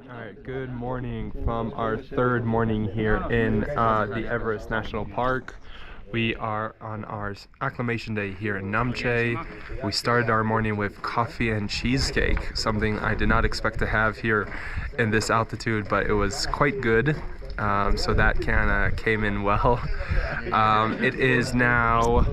All right, good morning from our third morning here in the Everest National Park. We are on our acclimation day here in Namche. We started our morning with coffee and cheesecake, something I did not expect to have here in this altitude, but it was quite good. So that kind of came in well. It is now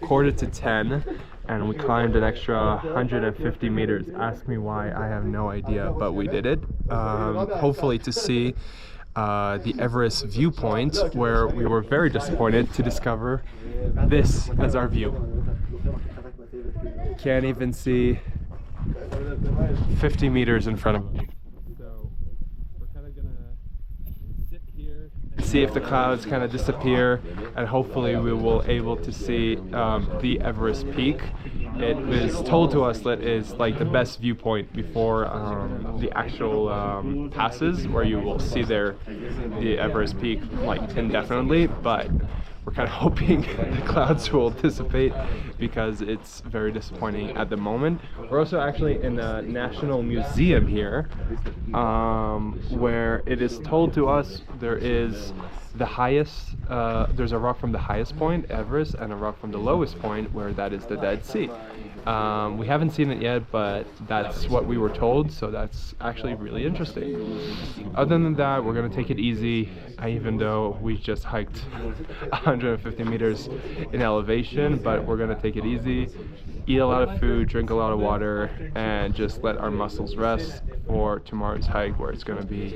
quarter to 10 and we climbed an extra 150 meters. Ask me why, I have no idea, but we did it. Hopefully to see the Everest viewpoint, where we were very disappointed to discover this as our view. Can't even see 50 meters in front of me. So we're kind of gonna sit here and see if the clouds kind of disappear, and hopefully we will able to see the Everest peak. It was told to us that is like the best viewpoint before the actual passes, where you will see there the Everest peak like indefinitely, but we're kind of hoping the clouds will dissipate because it's very disappointing at the moment. We're also actually in the National Museum here, where it is told to us there is the highest, there's a rock from the highest point, Everest, and a rock from the lowest point, where that is the Dead Sea. We haven't seen it yet, but that's what we were told, so that's actually really interesting. Other than that, we're gonna take it easy, even though we just hiked 150 meters in elevation, but we're gonna take it easy, eat a lot of food, drink a lot of water, and just let our muscles rest for tomorrow's hike, where it's gonna be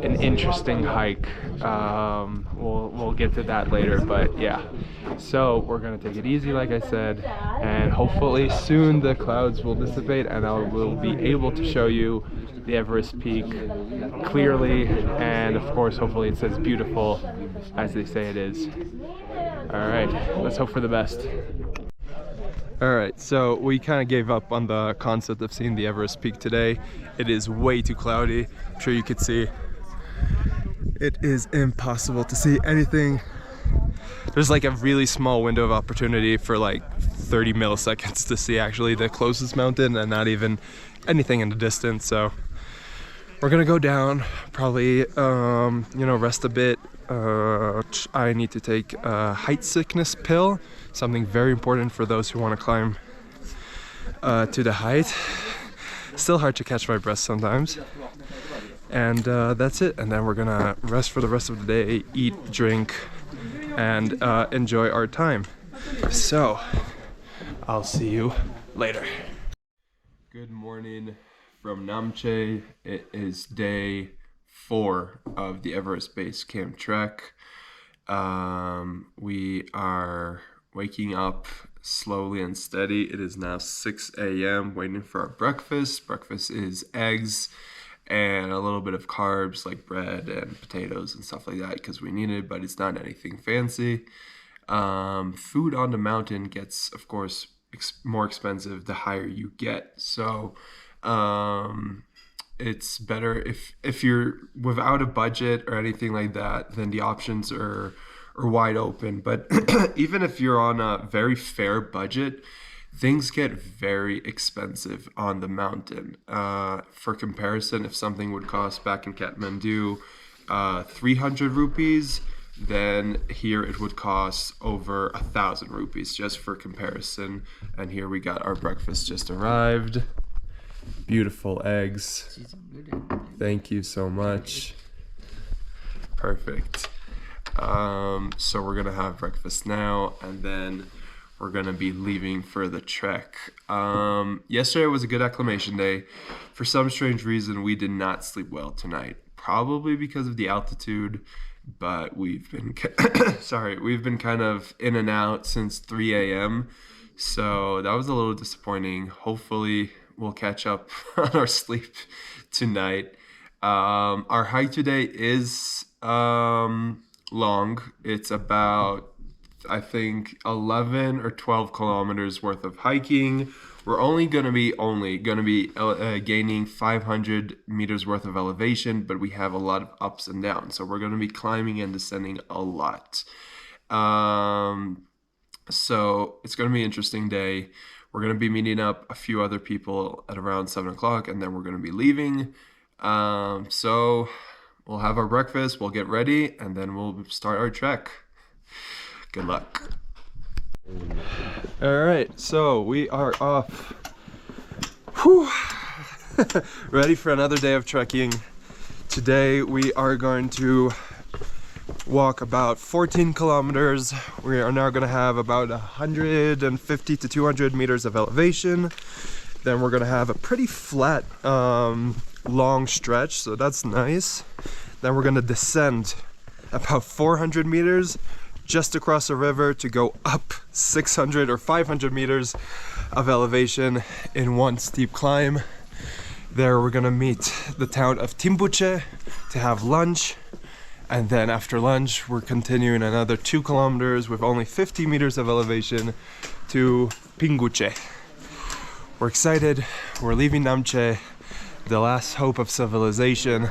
an interesting hike. We'll get to that later, but yeah. So we're gonna take it easy, like I said, and hopefully soon the clouds will dissipate and I will be able to show you the Everest peak clearly, and of course hopefully it's as beautiful as they say it is. All right, let's hope for the best. All right, so we kind of gave up on the concept of seeing the Everest peak today. It is way too cloudy. I'm sure you could see it is impossible to see anything. There's like a really small window of opportunity for like 30 milliseconds to see actually the closest mountain, and not even anything in the distance. So we're gonna go down, probably rest a bit. I need to take a height sickness pill, something very important for those who want to climb to the height. Still hard to catch my breath sometimes. And that's it, and then we're gonna rest for the rest of the day, eat, drink, and enjoy our time. So I'll see you later. Good morning from Namche. It is day 4 of the Everest Base Camp trek. We are waking up slowly and steady. It is now 6 a.m. waiting for our breakfast. Breakfast is eggs and a little bit of carbs like bread and potatoes and stuff like that because we need it, but it's not anything fancy. Food on the mountain gets, of course, more expensive the higher you get. So it's better if you're without a budget or anything like that, then the options are wide open. But even if you're on a very fair budget, things get very expensive on the mountain. For comparison, if something would cost back in Kathmandu 300 rupees, then here it would cost over 1,000 rupees, just for comparison. And here we got our breakfast just arrived. Beautiful eggs. Thank you so much. Perfect. So we're gonna have breakfast now, and then we're gonna be leaving for the trek. Yesterday was a good acclimation day. For some strange reason, we did not sleep well tonight. Probably because of the altitude, but we've been we've been kind of in and out since 3 a.m. So that was a little disappointing. Hopefully we'll catch up on our sleep tonight. Our hike today is long. It's about, I think, 11 or 12 kilometers worth of hiking. We're only gonna be gaining 500 meters worth of elevation, but we have a lot of ups and downs. So we're gonna be climbing and descending a lot. So it's gonna be an interesting day. We're going to be meeting up a few other people at around 7 o'clock, and then we're going to be leaving. So we'll have our breakfast, we'll get ready, and then we'll start our trek. Good luck. All right, so we are off. Whew. Ready for another day of trekking. Today we are going to walk about 14 kilometers. We are now going to have about 150 to 200 meters of elevation. Then we're going to have a pretty flat long stretch, so that's nice. Then we're going to descend about 400 meters just across a river to go up 600 or 500 meters of elevation in one steep climb. There we're gonna meet the town of Timbuche to have lunch, and then after lunch we're continuing another 2 kilometers with only 50 meters of elevation to Pinguche. We're excited. We're leaving Namche, the last hope of civilization.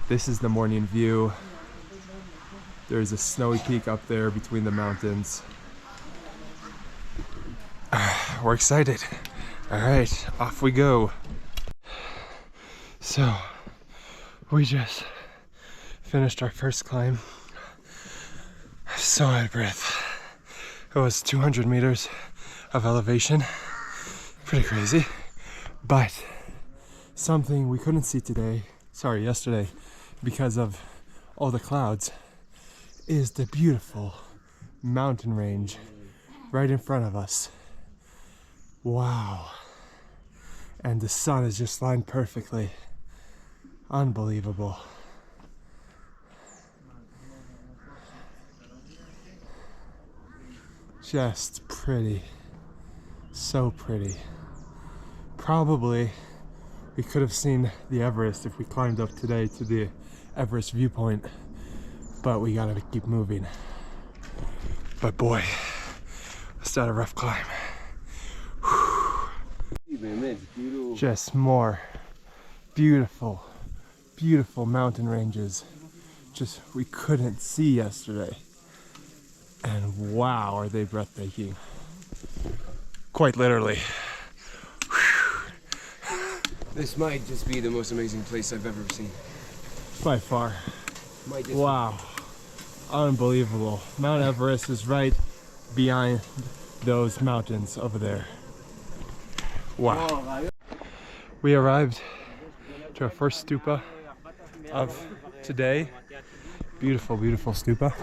This is the morning view. There's a snowy peak up there between the mountains. We're excited. All right, off we go. So, we just finished our first climb. So out of breath. It was 200 meters of elevation. Pretty crazy. But something we couldn't see yesterday, because of all the clouds, is the beautiful mountain range right in front of us. Wow. And the sun is just lined perfectly. Unbelievable. Just pretty. So pretty. Probably we could have seen the Everest if we climbed up today to the Everest viewpoint, but we gotta keep moving. But boy, was that a rough climb. Whew. Just more beautiful mountain ranges just we couldn't see yesterday, and wow, are they breathtaking. Quite literally. This might just be the most amazing place I've ever seen. By far. Wow. Unbelievable. Mount Everest is right behind those mountains over there. Wow. We arrived to our first stupa of today. Beautiful, beautiful stupa.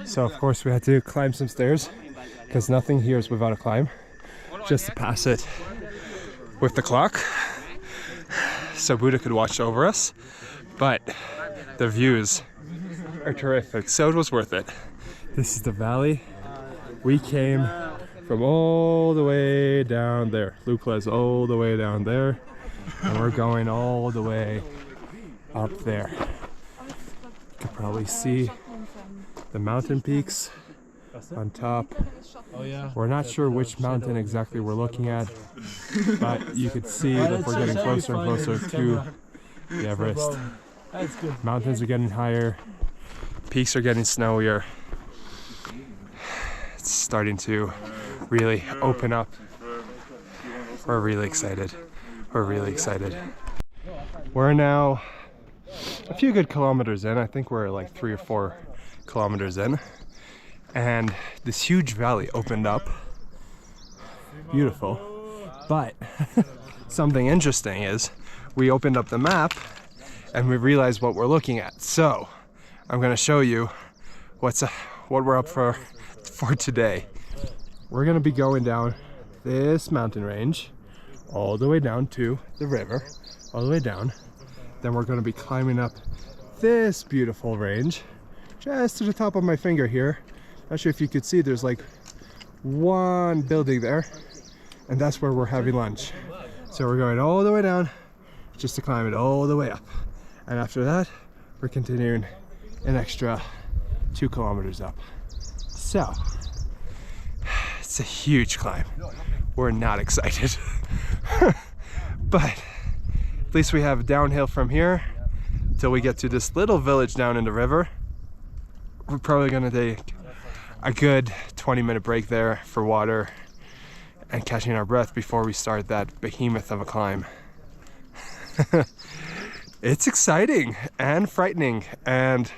So of course we had to climb some stairs because nothing here is without a climb. Just to pass it with the clock so Buddha could watch over us. But the views are terrific, so it was worth it. This is the valley. We came from all the way down there. Lukla is all the way down there, and we're going all the way up there. You can probably see the mountain peaks on top. We're not sure which mountain exactly we're looking at, but you can see that we're getting closer and closer to the Everest. Mountains are getting higher, peaks are getting snowier. It's starting to really open up. We're really excited. We're really excited. We're now a few good kilometers in. I think we're like 3 or 4 kilometers in. And this huge valley opened up. Beautiful. But something interesting is we opened up the map and we realized what we're looking at. So I'm gonna show you what we're up for today. We're gonna be going down this mountain range all the way down to the river, all the way down. Then we're gonna be climbing up this beautiful range just to the top of my finger here. Not sure if you could see, there's like one building there, and that's where we're having lunch. So we're going all the way down just to climb it all the way up. And after that, we're continuing an extra 2 kilometers up. So, it's a huge climb. We're not excited. But at least we have downhill from here till we get to this little village down in the river. We're probably gonna take a good 20-minute break there for water and catching our breath before we start that behemoth of a climb. It's exciting and frightening, and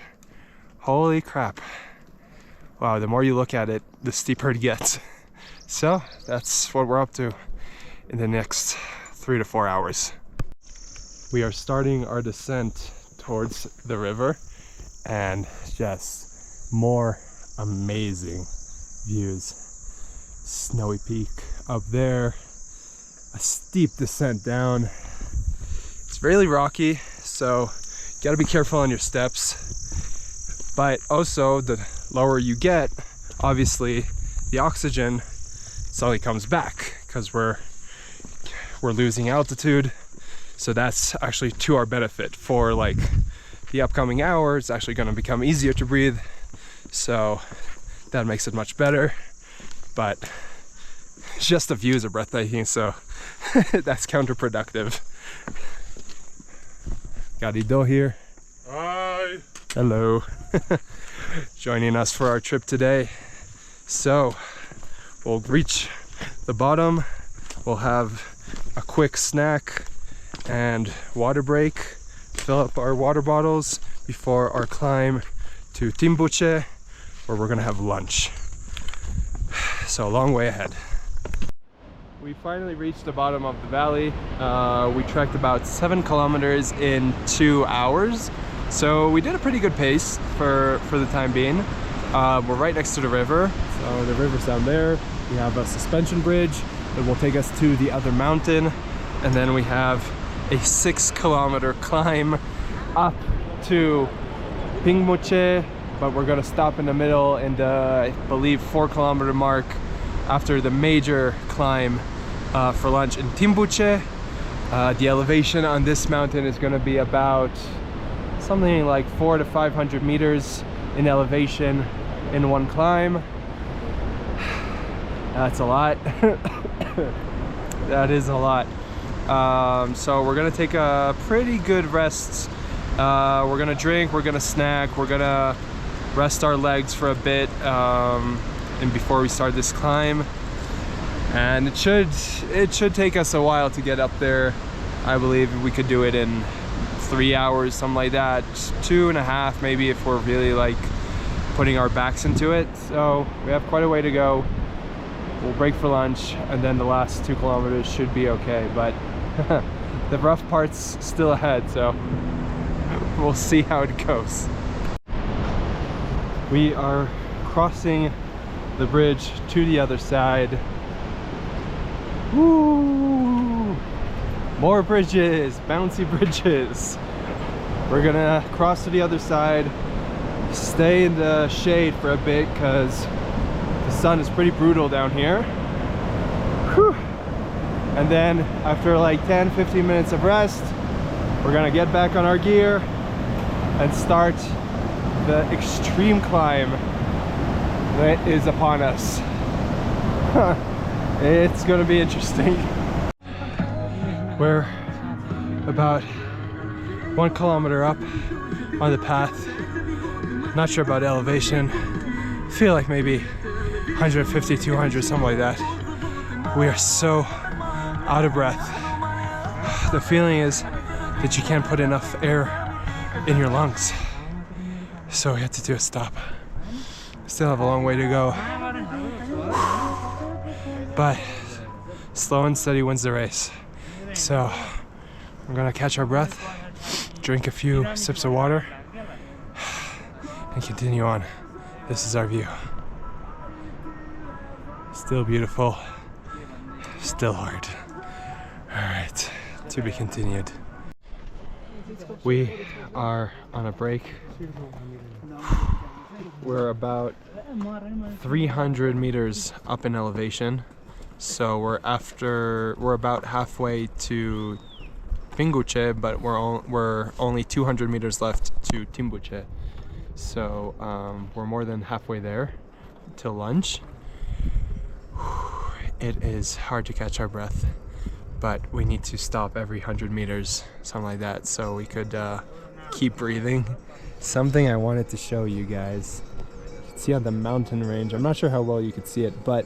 holy crap. Wow, the more you look at it, the steeper it gets. So that's what we're up to in the next 3 to 4 hours. We are starting our descent towards the river, and just more amazing views. Snowy Peak up there, a steep descent down. It's really rocky, so you gotta be careful on your steps. But also, the lower you get, obviously the oxygen slowly comes back because we're losing altitude. So that's actually to our benefit. For like the upcoming hour, it's actually going to become easier to breathe, so that makes it much better. But just the views are breathtaking, so that's counterproductive. Got Ido here. Hi. Hello. Joining us for our trip today. So we'll reach the bottom, we'll have a quick snack and water break, fill up our water bottles before our climb to Timbuche, where we're gonna have lunch. So a long way ahead. We finally reached the bottom of the valley. We trekked about 7 kilometers in 2 hours. So we did a pretty good pace for the time being. We're right next to the river. So the river's down there. We have a suspension bridge that will take us to the other mountain. And then we have a 6-kilometer climb up to Pingmuche, but we're gonna stop in the middle in the, I believe, 4-kilometer mark after the major climb for lunch in Timbuche. The elevation on this mountain is gonna be about something like 400 to 500 meters in elevation in one climb. That's a lot. That is a lot. So we're gonna take a pretty good rest. We're gonna drink, we're gonna snack, we're gonna rest our legs for a bit and before we start this climb. And it should take us a while to get up there. I believe we could do it in 3 hours, something like that. 2.5 maybe if we're really like putting our backs into it. So we have quite a way to go. We'll break for lunch, and then the last 2 kilometers should be okay, but the rough part's still ahead, so we'll see how it goes. We are crossing the bridge to the other side. Woo! More bridges, bouncy bridges. We're gonna cross to the other side, stay in the shade for a bit because the sun is pretty brutal down here. Whew. And then after like 10-15 minutes of rest, we're gonna get back on our gear and start the extreme climb that is upon us. It's gonna be interesting. We're about 1 kilometer up on the path. Not sure about elevation. Feel like maybe 150, 200, something like that. We are so out of breath. The feeling is that you can't put enough air in your lungs. So we had to do a stop. Still have a long way to go. But slow and steady wins the race. So we're gonna catch our breath, drink a few sips of water, and continue on. This is our view. Still beautiful, still hard. All right, to be continued. We are on a break. We're about 300 meters up in elevation. So we're about halfway to Pinguche, but we're only 200 meters left to Timbuche. So we're more than halfway there till lunch. It is hard to catch our breath, but we need to stop every 100 meters, something like that, so we could keep breathing. Something I wanted to show you guys. You can see on the mountain range, I'm not sure how well you could see it, but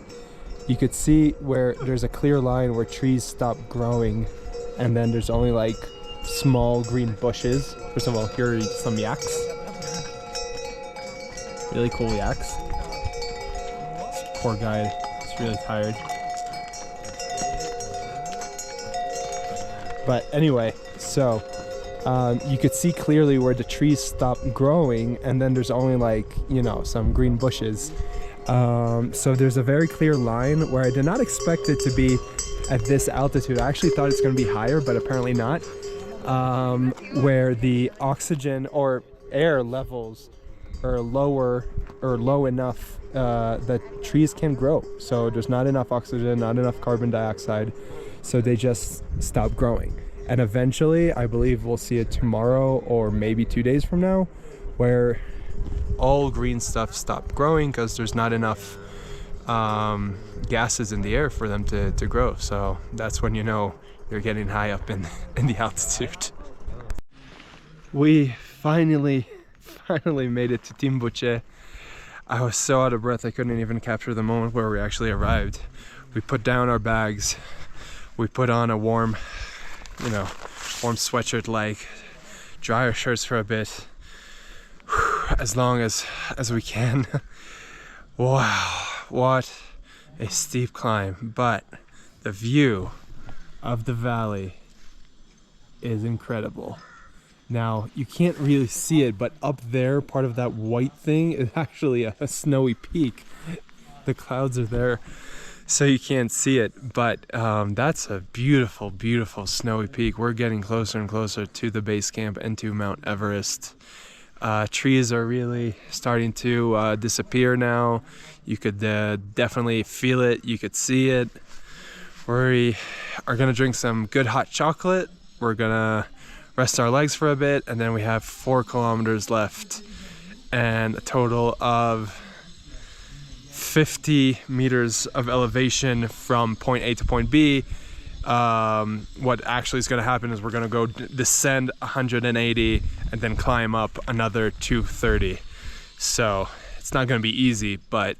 you could see where there's a clear line where trees stop growing, and then there's only like small green bushes. First of all, here are some yaks. Really cool yaks. This poor guy is really tired. But anyway, so you could see clearly where the trees stop growing, and then there's only like, you know, some green bushes. So there's a very clear line where I did not expect it to be at this altitude. I actually thought it's going to be higher, but apparently not. Where the oxygen or air levels are lower or low enough that trees can grow. So there's not enough oxygen, not enough carbon dioxide, so they just stop growing. And eventually, I believe we'll see it tomorrow or maybe 2 days from now, where all green stuff stop growing because there's not enough gases in the air for them to grow. So that's when you know you're getting high up in the altitude. We finally made it to Timbuche. I was so out of breath I couldn't even capture the moment where we actually arrived. We put down our bags, we put on a warm sweatshirt, like dry our shirts for a bit, as long as we can. Wow, what a steep climb, but the view of the valley is incredible. Now, you can't really see it, but up there, part of that white thing is actually a snowy peak. The clouds are there, so you can't see it, but that's a beautiful, beautiful snowy peak. We're getting closer and closer to the base camp and to Mount Everest. Trees are really starting to disappear now. You could definitely feel it, you could see it. We are gonna drink some good hot chocolate. We're gonna rest our legs for a bit, and then we have 4 kilometers left and a total of 50 meters of elevation from point A to point B. What actually is going to happen is we're going to go descend 180 and then climb up another 230. So it's not going to be easy, but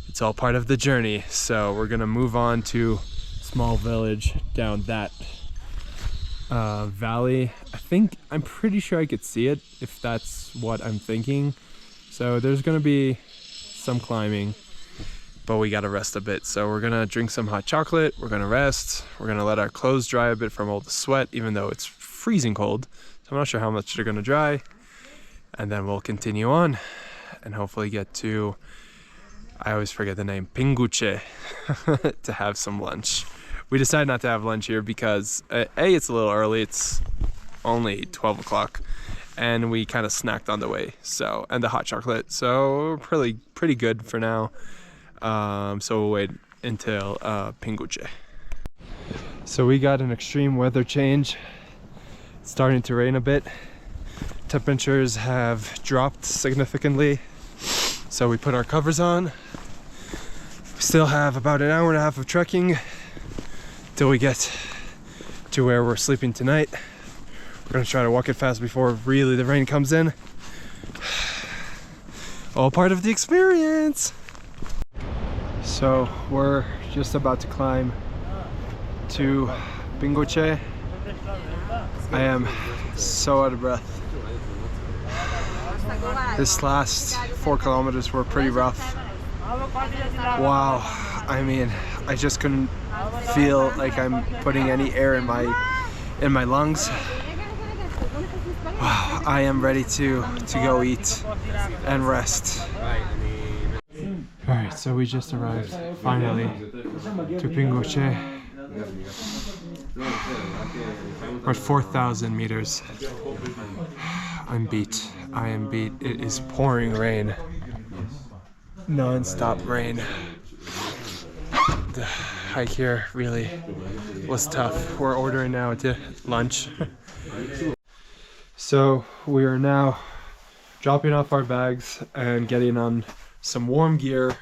it's all part of the journey. So we're going to move on to a small village down that valley. I'm pretty sure I could see it, if that's what I'm thinking. So there's going to be some climbing, but we got to rest a bit. So we're going to drink some hot chocolate, we're going to rest, we're going to let our clothes dry a bit from all the sweat, even though it's freezing cold. So I'm not sure how much they're going to dry, and then we'll continue on and hopefully get to, I always forget the name, Pinguche, to have some lunch. We decided not to have lunch here because it's a little early, it's only 12 o'clock, and we kind of snacked on the way, so, and the hot chocolate, so pretty good for now. So we'll wait until Pinguche. So we got an extreme weather change. It's starting to rain a bit. Temperatures have dropped significantly, so we put our covers on. We still have about an hour and a half of trekking till we get to where we're sleeping tonight. We're gonna try to walk it fast before really the rain comes in. All part of the experience. So we're just about to climb to Pinguche. I am so out of breath. This last 4 kilometers were pretty rough. Wow, I mean, I just couldn't feel like I'm putting any air in my lungs. Wow, I am ready to go eat and rest. Alright, so we just arrived finally to Pinguche. We're at 4,000 meters. I'm beat. I am beat. It is pouring rain. Non-stop rain. The hike here really was tough. We're ordering now to lunch. So we are now dropping off our bags and getting on some warm gear,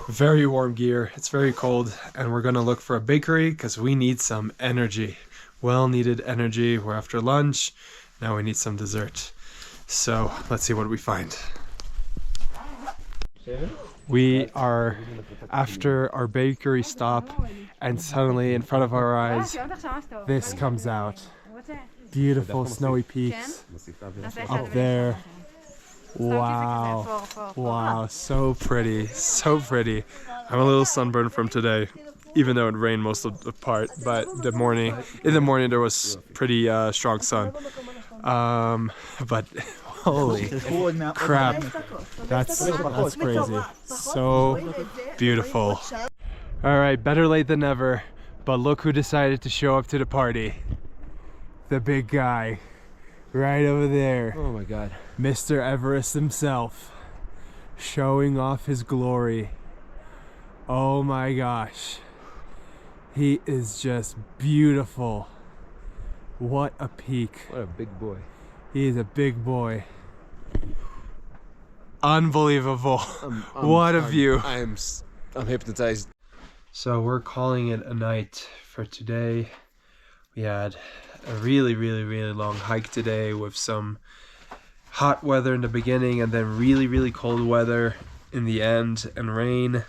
very warm gear. It's very cold, and we're gonna look for a bakery because we need some energy, well needed energy. We're after lunch, now we need some dessert. So let's see what we find. We are after our bakery stop, and suddenly in front of our eyes, this comes out. Beautiful snowy peaks up there. Wow. Wow, so pretty, so pretty. I'm a little sunburned from today, even though it rained most of the part, but in the morning there was pretty strong sun. But holy crap, that's crazy. So beautiful. All right, better late than never, but look who decided to show up to the party. The big guy, right over there. Oh my god. Mr. Everest himself, showing off his glory. Oh my gosh. He is just beautiful. What a peak. What a big boy. He is a big boy. Unbelievable. What a view. I'm hypnotized. So we're calling it a night for today. We had a really long hike today with some hot weather in the beginning and then really cold weather in the end and rain.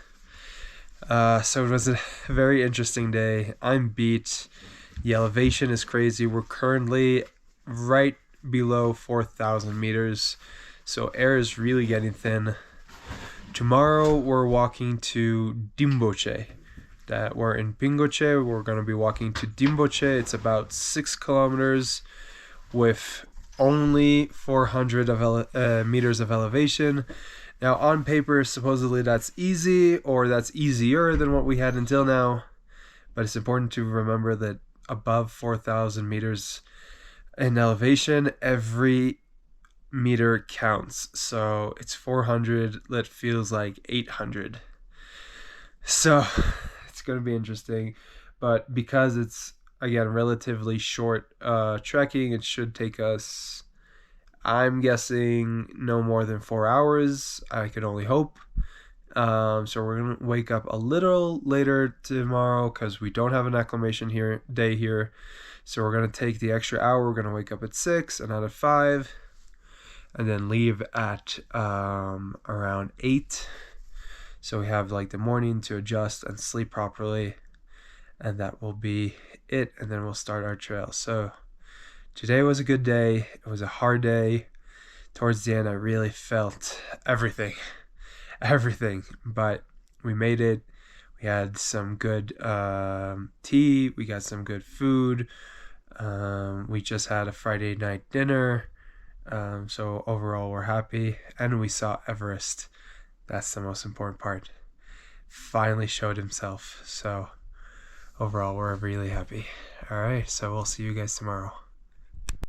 So it was a very interesting day. I'm beat. The elevation is crazy. We're currently right below 4,000 meters. So air is really getting thin. Tomorrow we're walking to Dimboche. That we're in Pingoche. We're going to be walking to Dimboche. It's about 6 kilometers with only 400 meters of elevation. Now on paper, supposedly that's easy, or that's easier than what we had until now. But it's important to remember that above 4,000 meters in elevation, every meter counts. So it's 400 that feels like 800. So it's going to be interesting. But because it's, again, relatively short trekking, it should take us, I'm guessing, no more than 4 hours. I could only hope. So we're going to wake up a little later tomorrow because we don't have an acclimation day here. So we're going to take the extra hour. We're going to wake up at 6 and not at 5. And then leave at around 8. So we have like the morning to adjust and sleep properly. And that will be it. And then we'll start our trail. So today was a good day. It was a hard day. Towards the end, I really felt everything. But we made it. We had some good tea. We got some good food. We just had a Friday night dinner. So overall, we're happy. And we saw Everest. That's the most important part. Finally showed himself. So overall, we're really happy. All right, so we'll see you guys tomorrow.